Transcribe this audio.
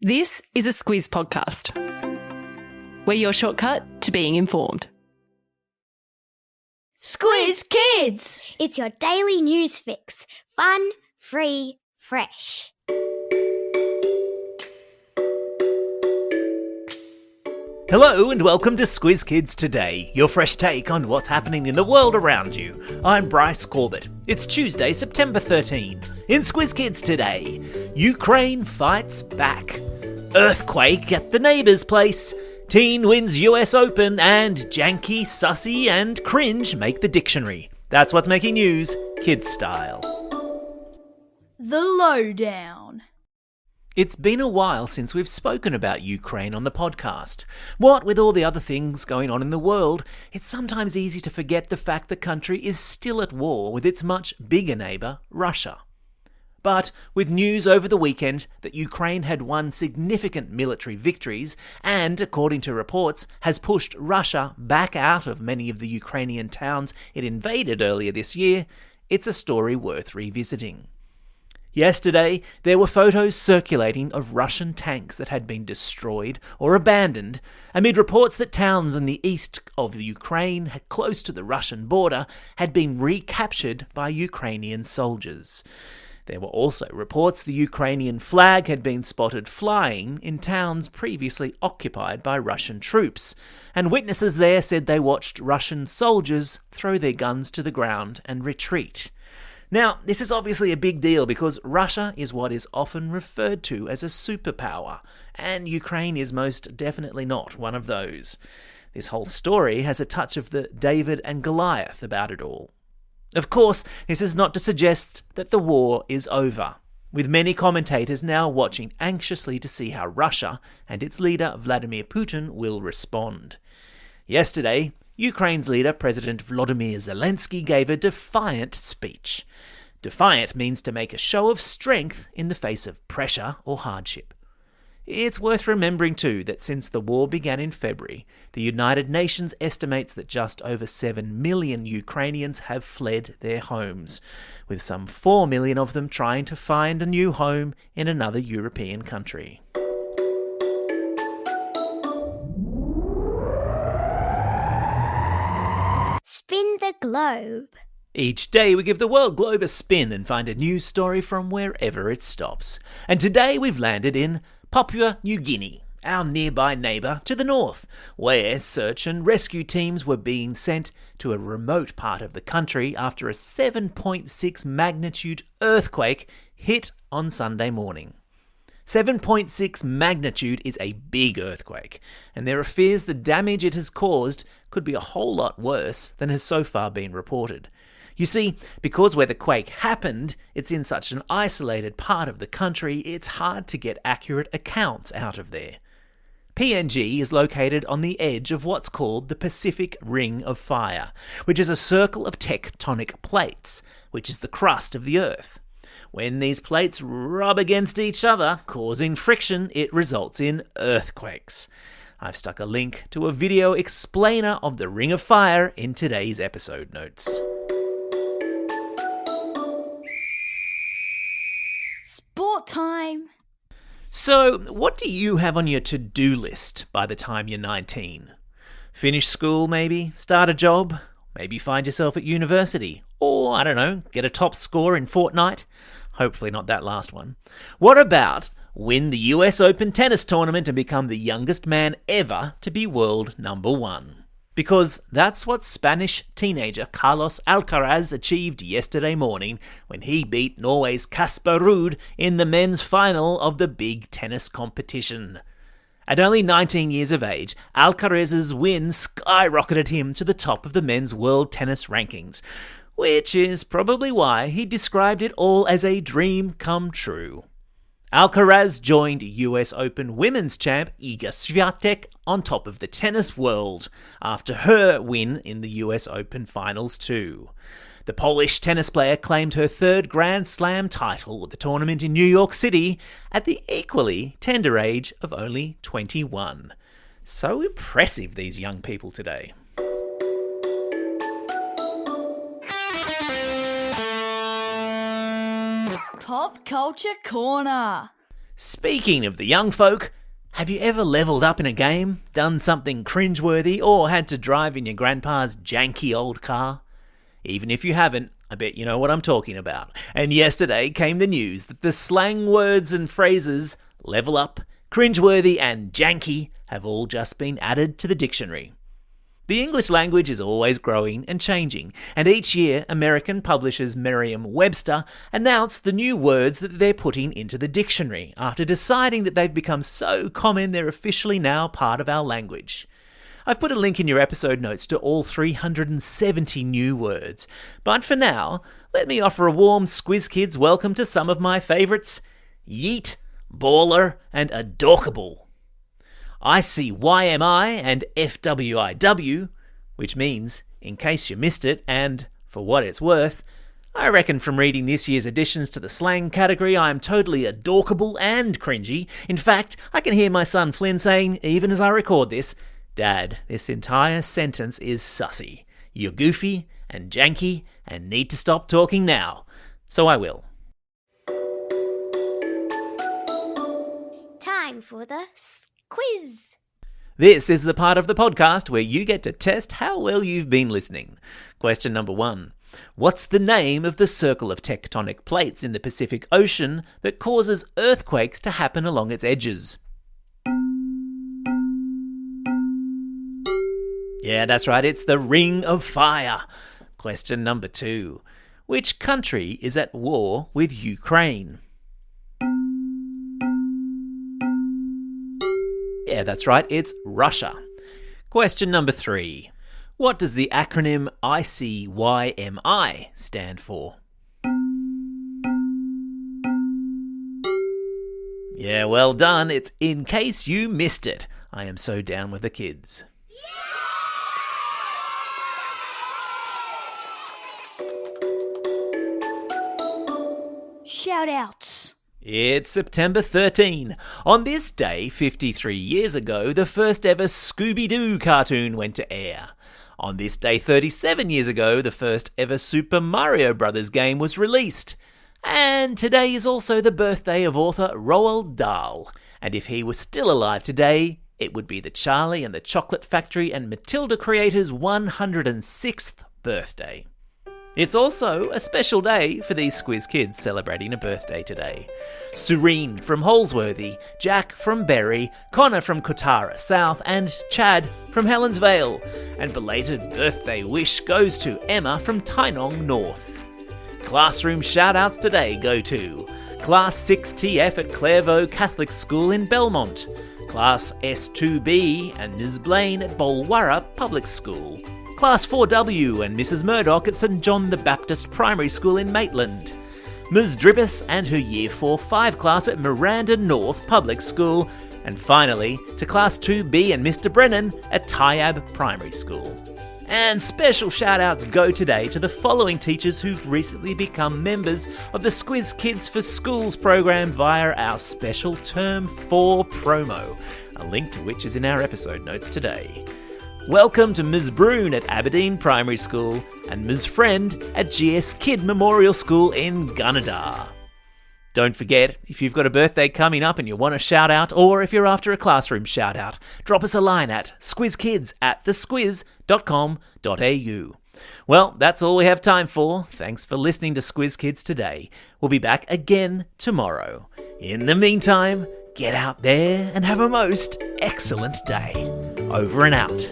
This is a Squiz podcast. We're your shortcut to being informed. Squiz Kids! It's your daily news fix. Fun, free, fresh. Hello and welcome to Squiz Kids Today, your fresh take on what's happening in the world around you. I'm Bryce Corbett. It's Tuesday, September 13. In Squiz Kids Today, Ukraine fights back. Earthquake at the neighbours' place. Teen wins US Open and janky, sussy and cringe make the dictionary. That's what's making news, kids style. The lowdown. It's been a while since we've spoken about Ukraine on the podcast. What with all the other things going on in the world, it's sometimes easy to forget the fact the country is still at war with its much bigger neighbour, Russia. But with news over the weekend that Ukraine had won significant military victories and, according to reports, has pushed Russia back out of many of the Ukrainian towns it invaded earlier this year, it's a story worth revisiting. Yesterday, there were photos circulating of Russian tanks that had been destroyed or abandoned amid reports that towns in the east of the Ukraine, close to the Russian border, had been recaptured by Ukrainian soldiers. There were also reports the Ukrainian flag had been spotted flying in towns previously occupied by Russian troops, and witnesses there said they watched Russian soldiers throw their guns to the ground and retreat. Now, this is obviously a big deal because Russia is what is often referred to as a superpower, and Ukraine is most definitely not one of those. This whole story has a touch of the David and Goliath about it all. Of course, this is not to suggest that the war is over, with many commentators now watching anxiously to see how Russia and its leader Vladimir Putin will respond. Yesterday, Ukraine's leader, President Volodymyr Zelensky, gave a defiant speech. Defiant means to make a show of strength in the face of pressure or hardship. It's worth remembering too that since the war began in February, the United Nations estimates that just over 7 million Ukrainians have fled their homes, with some 4 million of them trying to find a new home in another European country. Spin the globe. Each day we give the world globe a spin and find a news story from wherever it stops. And today we've landed in Papua New Guinea, our nearby neighbour to the north, where search and rescue teams were being sent to a remote part of the country after a 7.6 magnitude earthquake hit on Sunday morning. 7.6 magnitude is a big earthquake, and there are fears the damage it has caused could be a whole lot worse than has so far been reported. You see, because where the quake happened, it's in such an isolated part of the country, it's hard to get accurate accounts out of there. PNG is located on the edge of what's called the Pacific Ring of Fire, which is a circle of tectonic plates, which is the crust of the Earth. When these plates rub against each other, causing friction, it results in earthquakes. I've stuck a link to a video explainer of the Ring of Fire in today's episode notes. Sport time. So, what do you have on your to-do list by the time you're 19? Finish school, maybe? Start a job? Maybe find yourself at university? Or, I don't know, get a top score in Fortnite? Hopefully not that last one. What about win the US Open tennis tournament and become the youngest man ever to be world number one? Because that's what Spanish teenager Carlos Alcaraz achieved yesterday morning when he beat Norway's Casper Ruud in the men's final of the big tennis competition. At only 19 years of age, Alcaraz's win skyrocketed him to the top of the men's world tennis rankings, which is probably why he described it all as a dream come true. Alcaraz joined US Open women's champ Iga Swiatek on top of the tennis world after her win in the US Open finals too. The Polish tennis player claimed her third Grand Slam title at the tournament in New York City at the equally tender age of only 21. So impressive, these young people today. Pop Culture Corner. Speaking of the young folk, have you ever levelled up in a game, done something cringeworthy, or had to drive in your grandpa's janky old car? Even if you haven't, I bet you know what I'm talking about. And yesterday came the news that the slang words and phrases level up, cringeworthy and janky have all just been added to the dictionary. The English language is always growing and changing, and each year American publishers Merriam-Webster announce the new words that they're putting into the dictionary after deciding that they've become so common they're officially now part of our language. I've put a link in your episode notes to all 370 new words, but for now, let me offer a warm Squiz Kids welcome to some of my favourites: yeet, baller, and adorkable. I see YMI and FWIW, which means, in case you missed it, and for what it's worth, I reckon from reading this year's additions to the slang category, I am totally adorkable and cringy. In fact, I can hear my son Flynn saying, even as I record this, "Dad, this entire sentence is sussy. You're goofy and janky and need to stop talking now." So I will. Time for the quiz. This is the part of the podcast where you get to test how well you've been listening. Question number 1. What's the name of the circle of tectonic plates in the Pacific Ocean that causes earthquakes to happen along its edges? Yeah, that's right, it's the Ring of Fire. Question number 2. Which country is at war with Ukraine? Yeah, that's right, it's Russia. Question number 3. What does the acronym ICYMI stand for? Yeah, well done. It's in case you missed it. I am so down with the kids. Shout outs. It's September 13. On this day, 53 years ago, the first ever Scooby-Doo cartoon went to air. On this day, 37 years ago, the first ever Super Mario Bros. Game was released. And today is also the birthday of author Roald Dahl. And if he was still alive today, it would be the Charlie and the Chocolate Factory and Matilda creator's 106th birthday. It's also a special day for these Squiz Kids celebrating a birthday today. Serene from Holsworthy, Jack from Berry, Connor from Kotara South, and Chad from Helens Vale. And belated birthday wish goes to Emma from Tynong North. Classroom shout-outs today go to Class 6TF at Clairvaux Catholic School in Belmont, Class S2B and Ms Blaine at Bulwarra Public School, Class 4W and Mrs Murdoch at St John the Baptist Primary School in Maitland, Ms Dribbis and her Year 4-5 class at Miranda North Public School, and finally to Class 2B and Mr Brennan at Tyab Primary School. And special shout-outs go today to the following teachers who've recently become members of the Squiz Kids for Schools program via our special Term 4 promo, a link to which is in our episode notes today. Welcome to Ms Brune at Aberdeen Primary School and Ms Friend at GS Kid Memorial School in Gunnedah. Don't forget, if you've got a birthday coming up and you want a shout out, or if you're after a classroom shout out, drop us a line at squizkids@thesquiz.com.au. Well, that's all we have time for. Thanks for listening to Squiz Kids today. We'll be back again tomorrow. In the meantime, get out there and have a most excellent day. Over and out.